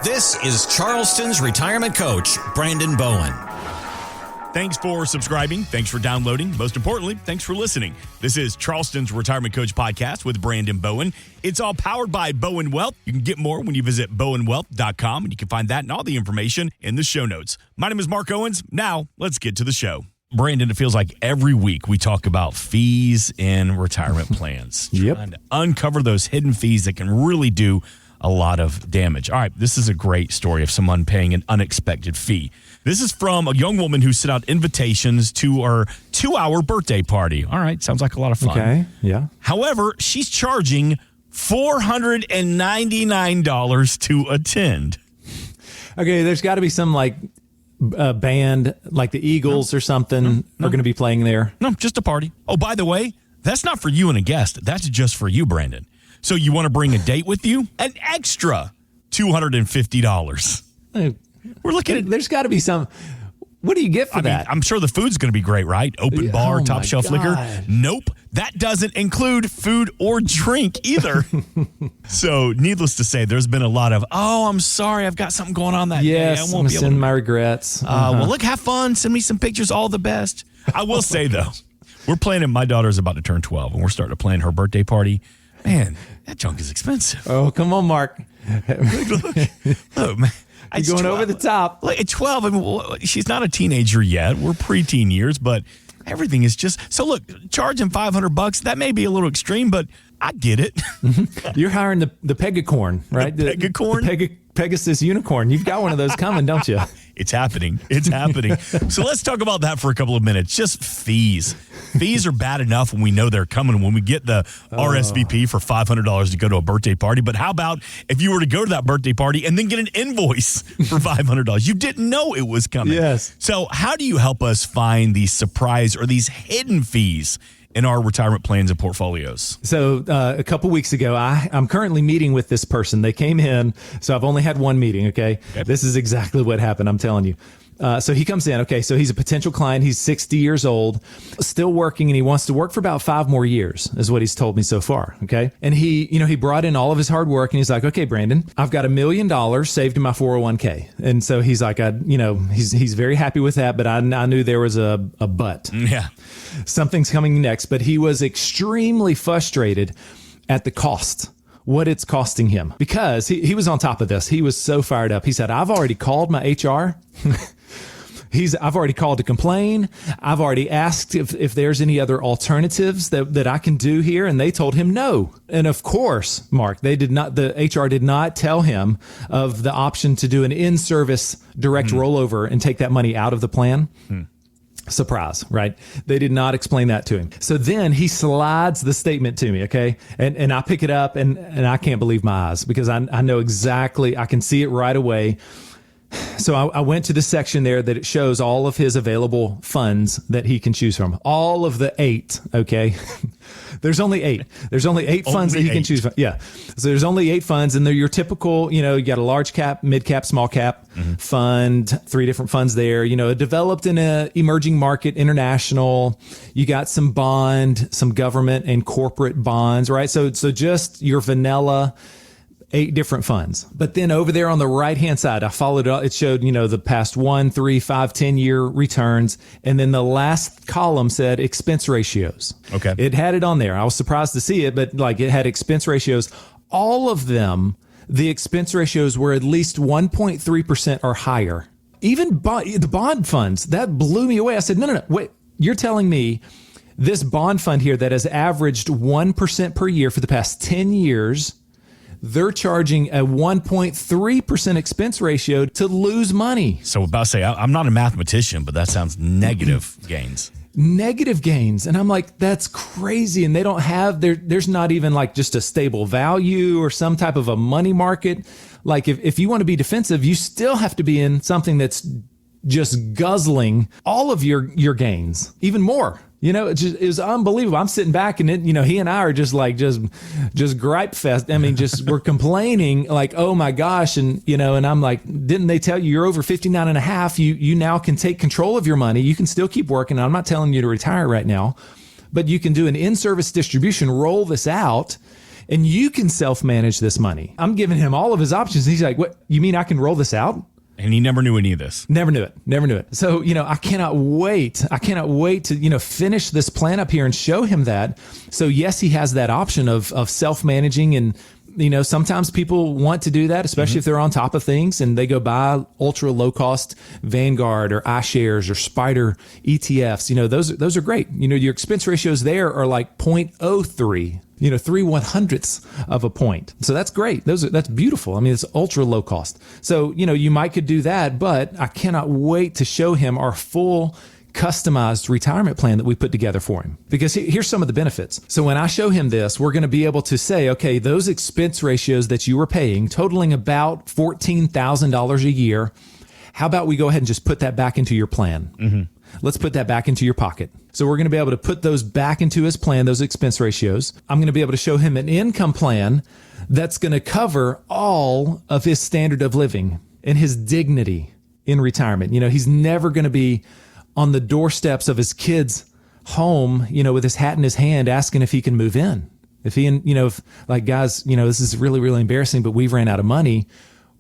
This is Charleston's retirement coach, Brandon Bowen. Thanks for subscribing. Thanks for downloading. Most importantly, thanks for listening. This is Charleston's Retirement Coach Podcast with Brandon Bowen. It's all powered by Bowen Wealth. You can get more when you visit bowenwealth.com, and you can find that and all the information in the show notes. My name is Mark Owens. Now, let's get to the show. Brandon, it feels like every week we talk about fees in retirement plans. Trying to uncover those hidden fees that can really do a lot of damage. All right, this is a great story of someone paying an unexpected fee. This is from a young woman who sent out invitations to her 2-hour birthday party. All right, sounds like a lot of fun. Okay, yeah. However, she's charging $499 to attend. Okay, there's got to be some band like the Eagles or something are going to be playing there. No, just a party. Oh, by the way, that's not for you and a guest. That's just for you, Brandon. So you want to bring a date with you? An extra $250. We're looking at... There's got to be some... What do you get for that? I'm sure the food's going to be great, right? Open bar, top shelf liquor. Nope. That doesn't include food or drink either. So needless to say, there's been a lot of, I'm sorry, I've got something going on that day. I won't be able to send my regrets. Well, look, have fun. Send me some pictures. All the best. I will say, though, we're planning, my daughter's about to turn 12, and we're starting to plan her birthday party. Man, that junk is expensive. Oh, come on, Mark. Look, man. You're going over the top. Like at 12, I mean, she's not a teenager yet. We're preteen years, but everything is just... So look, charging $500, that may be a little extreme, but I get it. You're hiring the Pegacorn, right? The Pegacorn? The Pegasus unicorn. You've got one of those coming, don't you? It's happening. It's happening. So let's talk about that for a couple of minutes. Just fees. Fees are bad enough when we know they're coming, when we get the RSVP for $500 to go to a birthday party. But how about if you were to go to that birthday party and then get an invoice for $500? You didn't know it was coming. Yes. So how do you help us find these surprise or these hidden fees in our retirement plans and portfolios? So a couple weeks ago, I'm currently meeting with this person. They came in, so I've only had one meeting, okay? This is exactly what happened, I'm telling you. So he comes in, okay, so he's a potential client. He's 60 years old, still working, and he wants to work for about 5 more years, is what he's told me so far, okay? And he brought in all of his hard work, and he's like, okay, Brandon, I've got $1 million saved in my 401k. And so he's like, he's very happy with that, but I knew there was a but. Yeah. Something's coming next, but he was extremely frustrated at the cost. What it's costing him, because he was on top of this. He was so fired up. He said, I've already called my HR. I've already called to complain. I've already asked if there's any other alternatives that I can do here. And they told him no. And of course, Mark, the HR did not tell him of the option to do an in-service direct rollover and take that money out of the plan. Surprise, right? They did not explain that to him. So then he slides the statement to me, okay? And I pick it up and I can't believe my eyes, because I know exactly, I can see it right away. So I went to the section there that it shows all of his available funds that he can choose from. All of the 8, okay? There's only 8. There's only 8 funds that he can choose from. Yeah. So there's only 8 funds, and they're your typical, you got a large cap, mid cap, small cap fund, 3 different funds there, developed in a emerging market, international. You got some bond, some government and corporate bonds, right? So just your vanilla 8 different funds. But then over there on the right-hand side, I followed it. It showed, the past 1, 3, 5, 10-year returns. And then the last column said expense ratios. Okay. It had it on there. I was surprised to see it, but it had expense ratios. All of them, the expense ratios were at least 1.3% or higher. Even the bond funds, that blew me away. I said, no, wait, you're telling me this bond fund here that has averaged 1% per year for the past 10 years, they're charging a 1.3% expense ratio to lose money. So about to say, I'm not a mathematician, but that sounds negative gains. Negative gains. And I'm like, that's crazy. And they don't have, there's not even just a stable value or some type of a money market. If you want to be defensive, you still have to be in something that's just guzzling all of your gains, even more. It was unbelievable. I'm sitting back and he and I are just gripe fest. I mean, we're complaining oh my gosh. And, and I'm like, didn't they tell you you're over 59 and a half? You now can take control of your money. You can still keep working. I'm not telling you to retire right now, but you can do an in-service distribution, roll this out. and you can self-manage this money. I'm giving him all of his options. He's like, what, you mean I can roll this out? And he never knew any of this. Never knew it. So, I cannot wait to, finish this plan up here and show him that. So yes, he has that option of self-managing, and, sometimes people want to do that, especially if they're on top of things and they go buy ultra low cost Vanguard or iShares or Spider ETFs. Those are great. Your expense ratios there are like 0.03. 3/100ths of a point. So that's great. That's beautiful. I mean, it's ultra low cost. So, you could do that, but I cannot wait to show him our full customized retirement plan that we put together for him. Because here's some of the benefits. So when I show him this, we're going to be able to say, okay, those expense ratios that you were paying, totaling about $14,000 a year, how about we go ahead and just put that back into your plan? Mm-hmm. Let's put that back into your pocket. So we're going to be able to put those back into his plan, those expense ratios. I'm going to be able to show him an income plan that's going to cover all of his standard of living and his dignity in retirement. He's never going to be on the doorsteps of his kid's home, with his hat in his hand, asking if he can move in. If he, guys, this is really, really embarrassing, but we've ran out of money.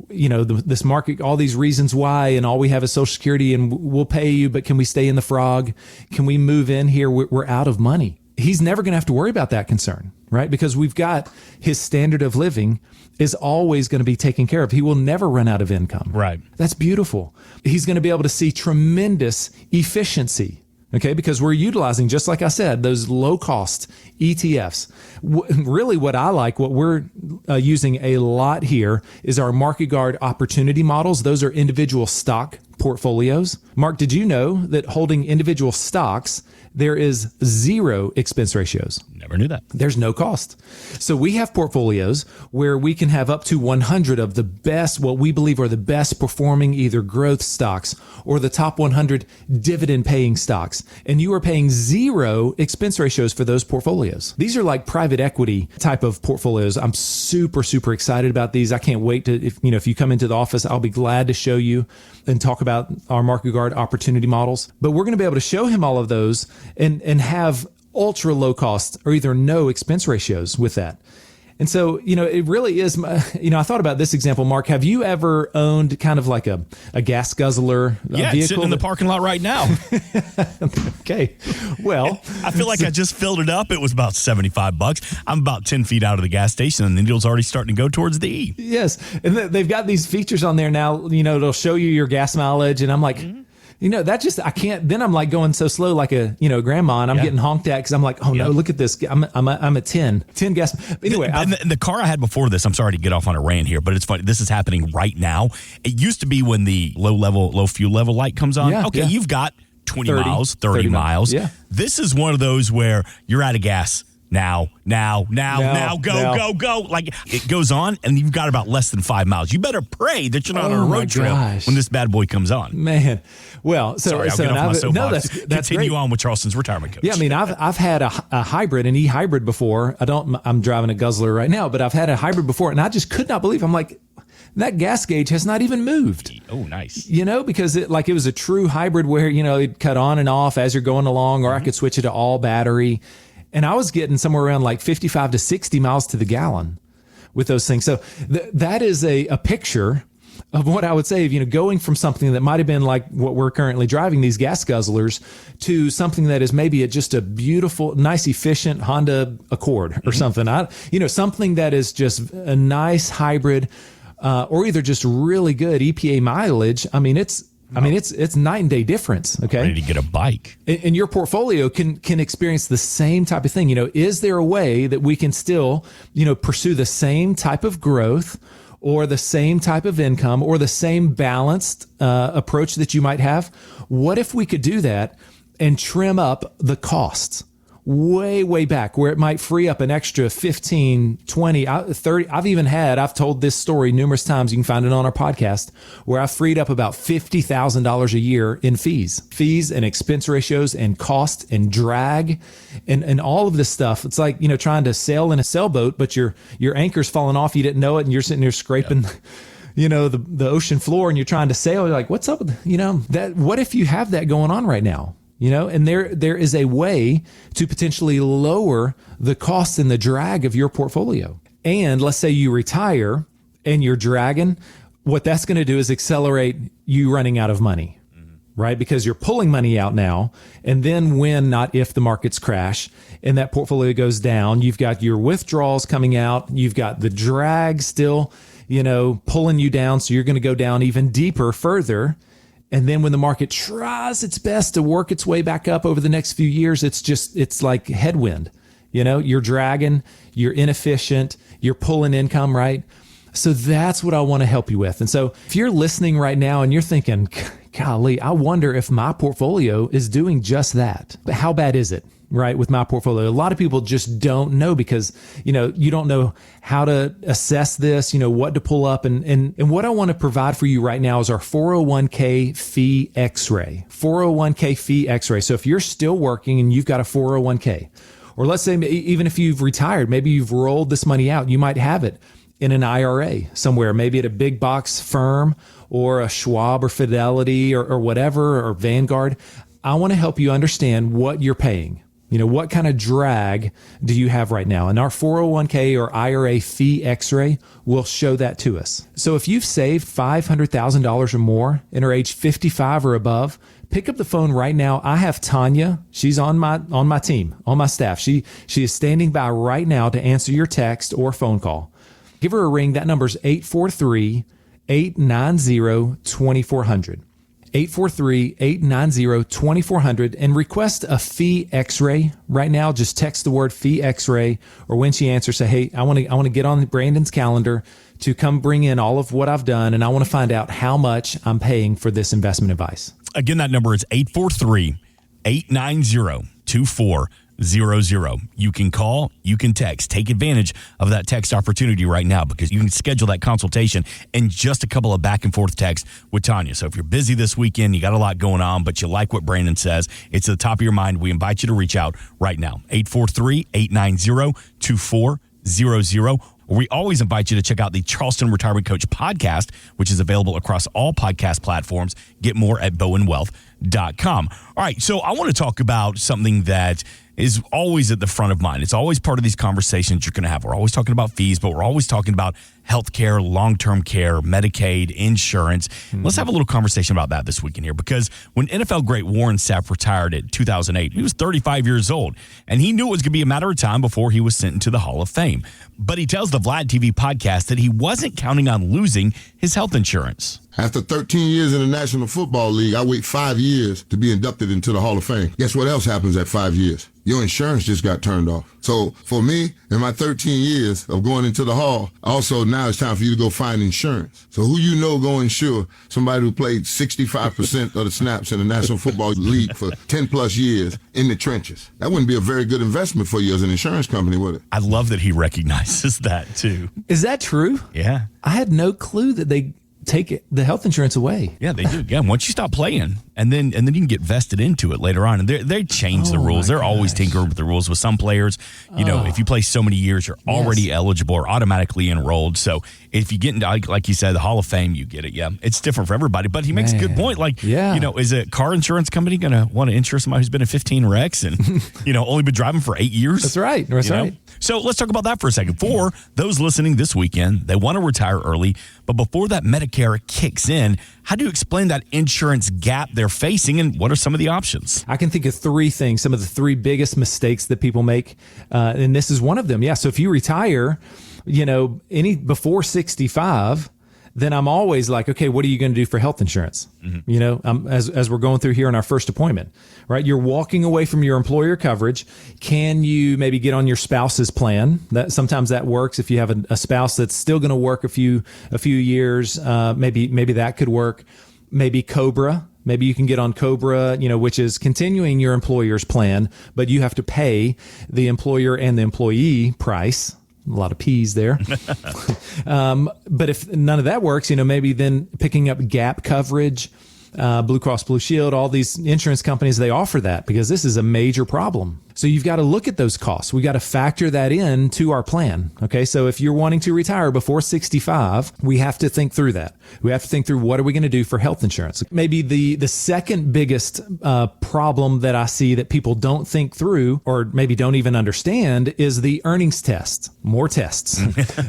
This market, all these reasons why, and all we have is Social Security, and we'll pay you, but can we stay in the frog? Can we move in here? We're out of money. He's never going to have to worry about that concern, right? Because we've got his standard of living is always going to be taken care of. He will never run out of income. Right. That's beautiful. He's going to be able to see tremendous efficiency. Okay, because we're utilizing, just like I said, those low-cost ETFs. Really what I like, what we're using a lot here is our Market Guard opportunity models. Those are individual stock portfolios. Mark, did you know that holding individual stocks, there is 0 expense ratios? Never knew that. There's no cost. So we have portfolios where we can have up to 100 of the best, what we believe are the best performing either growth stocks or the top 100 dividend paying stocks. And you are paying 0 expense ratios for those portfolios. These are like private equity type of portfolios. I'm super, super excited about these. I can't wait to, if you come into the office, I'll be glad to show you and talk about our Market Guard opportunity models. But we're going to be able to show him all of those and have ultra low cost or either no expense ratios with that. And so, it really is, I thought about this example, Mark. Have you ever owned kind of like a gas guzzler vehicle? It's sitting in the parking lot right now. Okay. Well, I feel like I just filled it up. It was about $75. I'm about 10 feet out of the gas station and the needle's already starting to go towards the E. Yes. And they've got these features on there now, it'll show you your gas mileage. And I'm like, I can't, then I'm like going so slow like a, grandma, and I'm getting honked at because I'm like, oh no, look at this. I'm a 10 gas. Anyway. The car I had before this, I'm sorry to get off on a rant here, but it's funny. This is happening right now. It used to be when the low fuel level light comes on. Yeah, okay. You've got 30 miles. Yeah. This is one of those where you're out of gas. Now, go. Like it goes on and you've got about less than 5 miles. You better pray that you're not on a road trail when this bad boy comes on. Man. Well, sorry, I'll get off my soapbox. That's Continue great. on with Charleston's retirement coach. Yeah, I mean, I've had a hybrid, an e-hybrid before. I'm driving a guzzler right now, but I've had a hybrid before, and I just could not believe. I'm like, that gas gauge has not even moved. Oh, nice. Because it was a true hybrid where, it'd cut on and off as you're going along, or I could switch it to all battery. And I was getting somewhere around like 55 to 60 miles to the gallon with those things. So that is a picture of what I would say of, going from something that might have been like what we're currently driving, these gas guzzlers, to something that is maybe just a beautiful, nice, efficient Honda Accord or something. Something that is just a nice hybrid, or either just really good EPA mileage. I mean, it's night and day difference. Okay. Ready to get a bike. And your portfolio can experience the same type of thing. Is there a way that we can still, pursue the same type of growth or the same type of income or the same balanced approach that you might have? What if we could do that and trim up the costs way back where it might free up an extra 15, 20, 30. I've told this story numerous times. You can find it on our podcast where I freed up about $50,000 a year in fees and expense ratios and cost and drag and all of this stuff. It's like, trying to sail in a sailboat, but your anchor's falling off. You didn't know it. And you're sitting there scraping, the ocean floor and you're trying to sail. You're like, what's up with, that? What if you have that going on right now? and there is a way to potentially lower the cost and the drag of your portfolio. And let's say you retire and you're dragging, what that's going to do is accelerate you running out of money, right? Because you're pulling money out now. And then when, not if, the markets crash and that portfolio goes down, you've got your withdrawals coming out. You've got the drag still, pulling you down. So you're going to go down even deeper, further. And then when the market tries its best to work its way back up over the next few years, it's like headwind. You're dragging, you're inefficient, you're pulling income, right? So that's what I want to help you with. And so if you're listening right now and you're thinking, golly, I wonder if my portfolio is doing just that. But how bad is it, right, with my portfolio? A lot of people just don't know because, you don't know how to assess this, what to pull up. And what I want to provide for you right now is our 401k fee x-ray. 401k fee x-ray. So if you're still working and you've got a 401k, or let's say even if you've retired, maybe you've rolled this money out, you might have it in an IRA somewhere, maybe at a big box firm or a Schwab or Fidelity or whatever, or Vanguard. I want to help you understand what you're paying. What kind of drag do you have right now? And our 401k or IRA fee x-ray will show that to us. So if you've saved $500,000 or more and are age 55 or above, pick up the phone right now. I have Tanya. She's on my team, on my staff. She is standing by right now to answer your text or phone call. Give her a ring. That number is 843-890-2400. 843-890-2400 and request a fee x-ray right now. Just text the word fee x-ray, or when she answers, say, hey, I want to get on Brandon's calendar to come bring in all of what I've done, and I want to find out how much I'm paying for this investment advice. Again, that number is 843-890-2400. You can call, you can text. Take advantage of that text opportunity right now, because you can schedule that consultation in just a couple of back and forth texts with Tanya. So if you're busy this weekend, you got a lot going on, but you like what Brandon says, it's at the top of your mind, we invite you to reach out right now. 843-890-2400. We always invite you to check out the Charleston Retirement Coach podcast, which is available across all podcast platforms. Get more at bowenwealth.com. All right, so I want to talk about something that is always at the front of mind. It's always part of these conversations you're going to have. We're always talking about fees, but we're always talking about healthcare, long-term care, Medicaid, insurance. Let's have a little conversation about that this weekend here, because when NFL great Warren Sapp retired in 2008, he was 35 years old, and he knew it was going to be a matter of time before he was sent into the Hall of Fame. But he tells the Vlad TV podcast that he wasn't counting on losing his health insurance. After 13 years in the National Football League, I wait 5 years to be inducted into the Hall of Fame. Guess what else happens at 5 years? Your insurance just got turned off. So for me, in my 13 years of going into the Hall, also now it's time for you to go find insurance. So who go insure somebody who played 65% of the snaps in the National Football League for 10 plus years in the trenches? That wouldn't be a very good investment for you as an insurance company, would it? I love that he recognizes that too. Is that true? Yeah. I had no clue that they take the health insurance away. Yeah, they do. Yeah, once you stop playing, and then you can get vested into it later on. And they change the rules. They're always tinkering with the rules with some players. If you play so many years, you're already eligible or automatically enrolled. So if you get into, like you said, the Hall of Fame, you get it. Yeah, it's different for everybody. But he makes a good point. Is a car insurance company going to want to insure somebody who's been in 15 wrecks and only been driving for 8 years? That's right. That's right. So let's talk about that for a second. For those listening this weekend, they want to retire early, but before that Medicare kicks in, how do you explain that insurance gap they're facing, and what are some of the options? I can think of three things, some of the three biggest mistakes that people make, and this is one of them. Yeah, so if you retire, before 65, then I'm always like, okay, what are you going to do for health insurance? As we're going through here in our first appointment, right? You're walking away from your employer coverage. Can you maybe get on your spouse's plan? Sometimes that works. If you have a spouse that's still going to work a few years, maybe that could work. Maybe Cobra. Maybe you can get on Cobra, which is continuing your employer's plan, but you have to pay the employer and the employee price. A lot of P's there. But if none of that works, maybe then picking up gap coverage, Blue Cross Blue Shield, all these insurance companies, they offer that because this is a major problem. So you've got to look at those costs. We got to factor that in to our plan. Okay. So if you're wanting to retire before 65, we have to think through that. We have to think through what are we going to do for health insurance. Maybe the second biggest problem that I see that people don't think through or maybe don't even understand is the earnings test. More tests.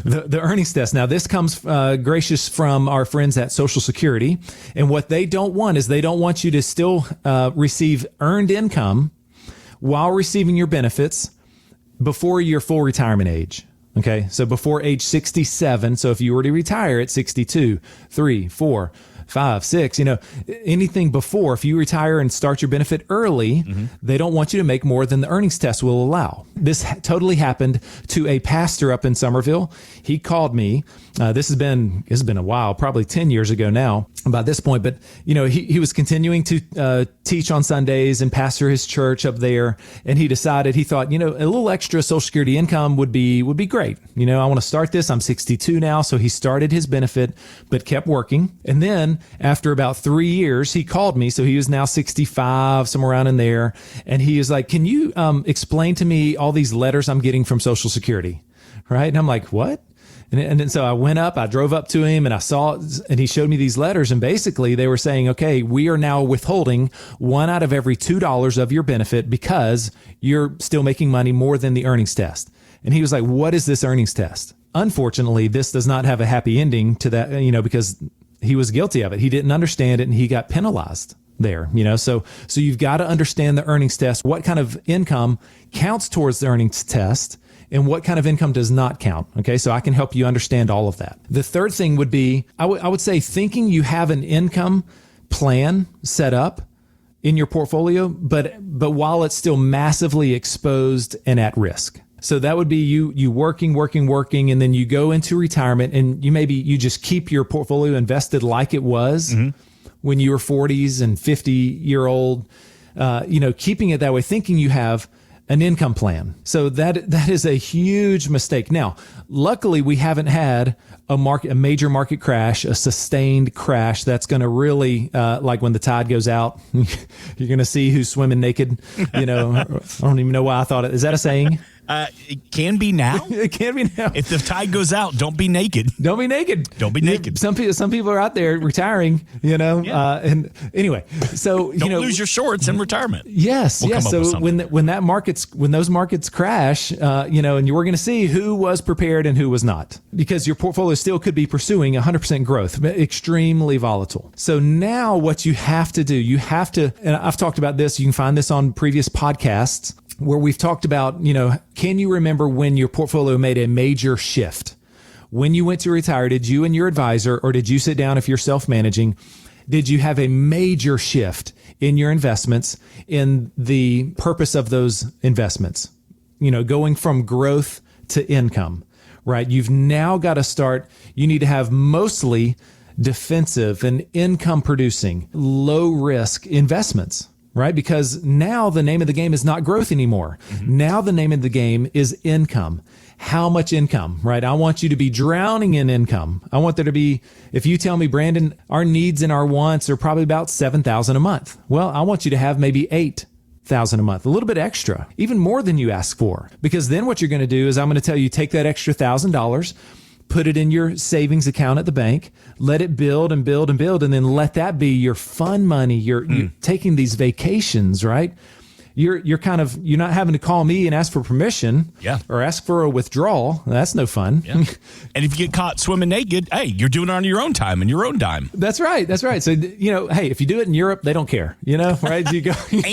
the earnings test. Now, this comes gracious from our friends at Social Security. And what they don't want is they don't want you to still receive earned income while receiving your benefits before your full retirement age. Okay. So before age 67. So if you were to retire at 62, 3, 4, 5, 6, anything before, if you retire and start your benefit early, they don't want you to make more than the earnings test will allow. This totally happened to a pastor up in Somerville. He called me. This has been a while, probably 10 years ago now by this point. But, he was continuing to teach on Sundays and pastor his church up there. And he thought, a little extra Social Security income would be great. I want to start this. I'm 62 now. So he started his benefit, but kept working. And then after about 3 years, he called me. So he was now 65, somewhere around in there. And he is like, can you explain to me all these letters I'm getting from Social Security? Right. And I'm like, what? And then so I drove up to him and I saw, and he showed me these letters. And basically they were saying, okay, we are now withholding $1 out of every $2 of your benefit because you're still making money more than the earnings test. And he was like, what is this earnings test? Unfortunately, this does not have a happy ending to that, because he was guilty of it. He didn't understand it and he got penalized there, so you've got to understand the earnings test, what kind of income counts towards the earnings test and what kind of income does not count. Okay. So I can help you understand all of that. The third thing would be, I would say thinking you have an income plan set up in your portfolio, but while it's still massively exposed and at risk. So that would be you working, and then you go into retirement and you just keep your portfolio invested like it was when you were 40s and 50-year-old, keeping it that way, thinking you have an income plan. So that is a huge mistake. Now, luckily we haven't had a major market crash, a sustained crash that's going to really, like when the tide goes out, you're going to see who's swimming naked. I don't even know why I thought it. Is that a saying? It can be now. It can be now. If the tide goes out, don't be naked. Don't be naked. Don't be naked. Some people are out there retiring, Yeah. And anyway, so don't lose your shorts in retirement. Yes. We'll come up with So something. when those markets crash, and you were going to see who was prepared and who was not, because your portfolio still could be pursuing 100% growth, extremely volatile. So now what you have to do, and I've talked about this, you can find this on previous podcasts, where we've talked about, can you remember when your portfolio made a major shift? When you went to retire, did you and your advisor, or did you sit down if you're self-managing, did you have a major shift in your investments, in the purpose of those investments? Going from growth to income, right? You've now got to start, you need to have mostly defensive and income producing, low risk investments. Right? Because now the name of the game is not growth anymore. Now the name of the game is income. How much income, right? I want you to be drowning in income. I want there to be, if you tell me, Brandon, our needs and our wants are probably about $7,000 a month. Well, I want you to have maybe $8,000 a month, a little bit extra, even more than you ask for. Because then what you're going to do is I'm going to tell you, take that extra $1,000, put it in your savings account at the bank, let it build and build and build, and then let that be your fun money. You're taking these vacations, right? You're not having to call me and ask for permission, or ask for a withdrawal. That's no fun. Yeah. And if you get caught swimming naked, hey, you're doing it on your own time and your own dime. That's right. So, hey, if you do it in Europe, they don't care, right? You go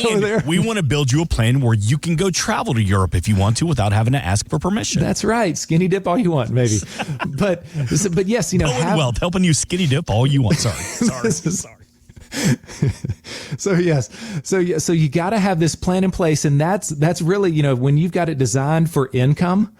over there. We want to build you a plan where you can go travel to Europe if you want to without having to ask for permission. That's right. Skinny dip all you want, maybe. but yes, Bowen Wealth, helping you skinny dip all you want. Sorry. So you got to have this plan in place, and that's really, when you've got it designed for income,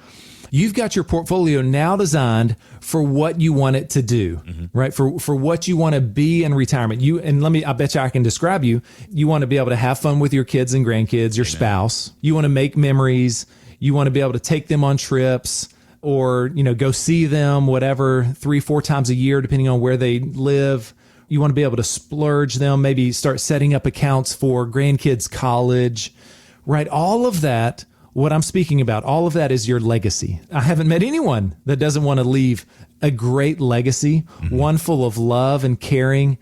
you've got your portfolio now designed for what you want it to do, right? For what you want to be in retirement. I bet you I can describe you. You want to be able to have fun with your kids and grandkids, your spouse. You want to make memories. You want to be able to take them on trips, or, go see them, whatever, 3-4 times a year, depending on where they live. You want to be able to splurge them, maybe start setting up accounts for grandkids' college, right? All of that, what I'm speaking about, all of that is your legacy. I haven't met anyone that doesn't want to leave a great legacy, one full of love and caring,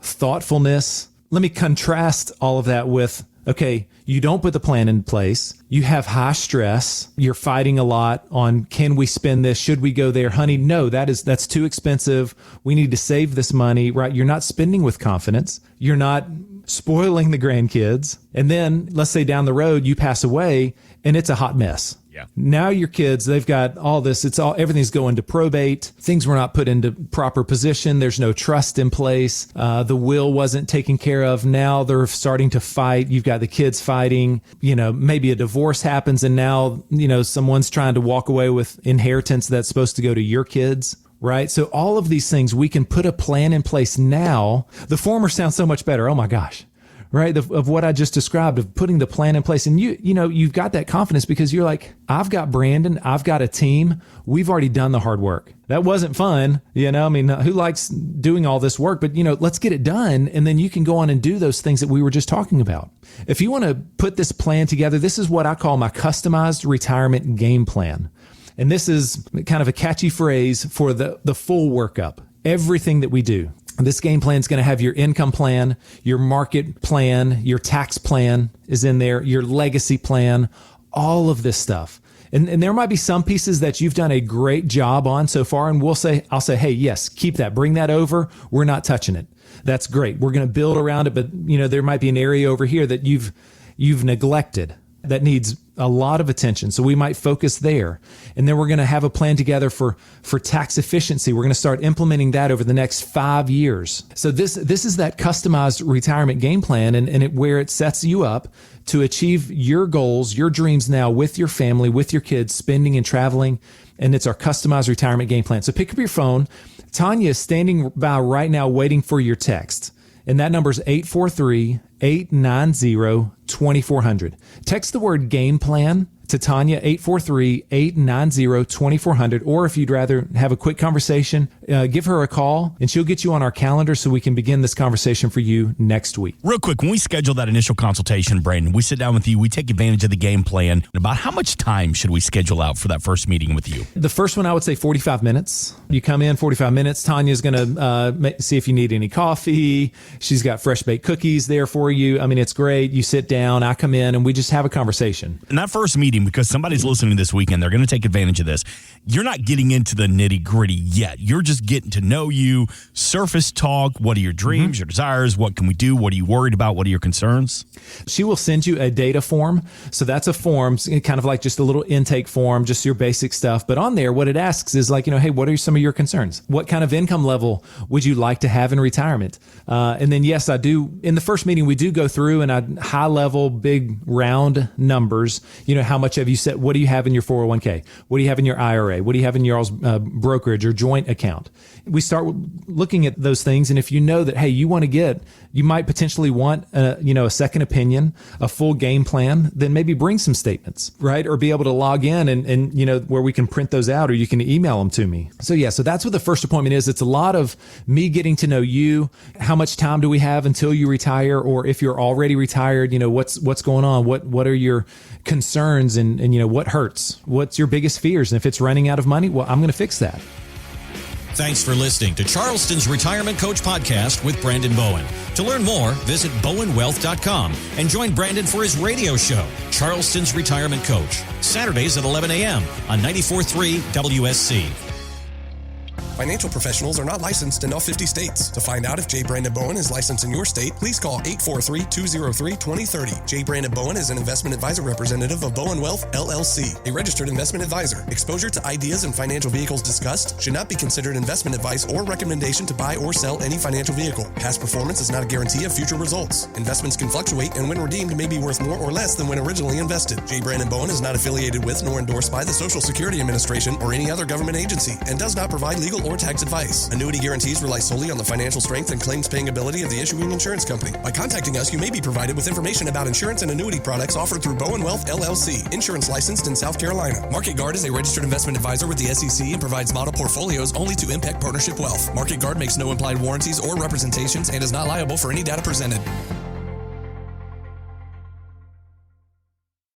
thoughtfulness. Let me contrast all of that with, okay, you don't put the plan in place. You have high stress. You're fighting a lot on, can we spend this? Should we go there? Honey, no, that's too expensive. We need to save this money, right? You're not spending with confidence. You're not spoiling the grandkids. And then let's say down the road, you pass away and it's a hot mess. Yeah. Now your kids, they've got all this. Everything's going to probate. Things were not put into proper position. There's no trust in place. The will wasn't taken care of. Now they're starting to fight. You've got the kids fighting. Maybe a divorce happens and now, someone's trying to walk away with inheritance that's supposed to go to your kids. Right. So all of these things, we can put a plan in place now. The former sounds so much better. Oh my gosh. Right. Of what I just described, of putting the plan in place. And you've got that confidence because you're like, I've got Brandon, I've got a team. We've already done the hard work. That wasn't fun. Who likes doing all this work? But, let's get it done. And then you can go on and do those things that we were just talking about. If you want to put this plan together, this is what I call my customized retirement game plan. And this is kind of a catchy phrase for the full workup, everything that we do. This game plan is going to have your income plan, your market plan, your tax plan is in there, your legacy plan, all of this stuff. And there might be some pieces that you've done a great job on so far. And I'll say, hey, yes, keep that, bring that over. We're not touching it. That's great. We're going to build around it. But there might be an area over here that you've neglected that needs a lot of attention. So we might focus there. And then we're going to have a plan together for tax efficiency. We're going to start implementing that over the next 5 years. So this is that customized retirement game plan and where it sets you up to achieve your goals, your dreams now with your family, with your kids, spending and traveling. And it's our customized retirement game plan. So pick up your phone. Tanya is standing by right now waiting for your text. And that number is 843-890-2400. Text the word game plan to Tanya, 843-890-2400. Or if you'd rather have a quick conversation, give her a call and she'll get you on our calendar so we can begin this conversation for you next week. Real quick, when we schedule that initial consultation, Brandon, we sit down with you, we take advantage of the game plan. About how much time should we schedule out for that first meeting with you? The first one, I would say 45 minutes. You come in 45 minutes. Tanya's going to see if you need any coffee. She's got fresh baked cookies there for you. It's great. You sit down, I come in, and we just have a conversation. In that first meeting, because somebody's listening this weekend, they're going to take advantage of this. You're not getting into the nitty gritty yet. You're just getting to know you, surface talk. What are your dreams, your desires? What can we do? What are you worried about? What are your concerns? She will send you a data form. So that's a form, kind of like just a little intake form, just your basic stuff. But on there, what it asks is like, hey, what are some of your concerns? What kind of income level would you like to have in retirement? And then, yes, I do. In the first meeting, we do go through and high level, big round numbers. How much have you set? What do you have in your 401k? What do you have in your IRA? What do you have in your brokerage or joint account? We start looking at those things. And if you know that, hey, you might potentially want a second opinion, a full game plan, then maybe bring some statements, right? Or be able to log in and where we can print those out or you can email them to me. So that's what the first appointment is. It's a lot of me getting to know you. How much time do we have until you retire? Or if you're already retired, what's going on? What are your concerns and what hurts? What's your biggest fears? And if it's running out of money, well, I'm going to fix that. Thanks for listening to Charleston's Retirement Coach Podcast with Brandon Bowen. To learn more, visit bowenwealth.com and join Brandon for his radio show, Charleston's Retirement Coach, Saturdays at 11 a.m. on 94.3 WSC. Financial professionals are not licensed in all 50 states. To find out if J. Brandon Bowen is licensed in your state, please call 843-203-2030. J. Brandon Bowen is an investment advisor representative of Bowen Wealth, LLC, a registered investment advisor. Exposure to ideas and financial vehicles discussed should not be considered investment advice or recommendation to buy or sell any financial vehicle. Past performance is not a guarantee of future results. Investments can fluctuate and when redeemed may be worth more or less than when originally invested. J. Brandon Bowen is not affiliated with nor endorsed by the Social Security Administration or any other government agency and does not provide legal or tax advice. Annuity guarantees rely solely on the financial strength and claims paying ability of the issuing insurance company. By contacting us, you may be provided with information about insurance and annuity products offered through Bowen Wealth, LLC, insurance licensed in South Carolina. Market Guard is a registered investment advisor with the SEC and provides model portfolios only to Impact Partnership Wealth. Market Guard makes no implied warranties or representations and is not liable for any data presented.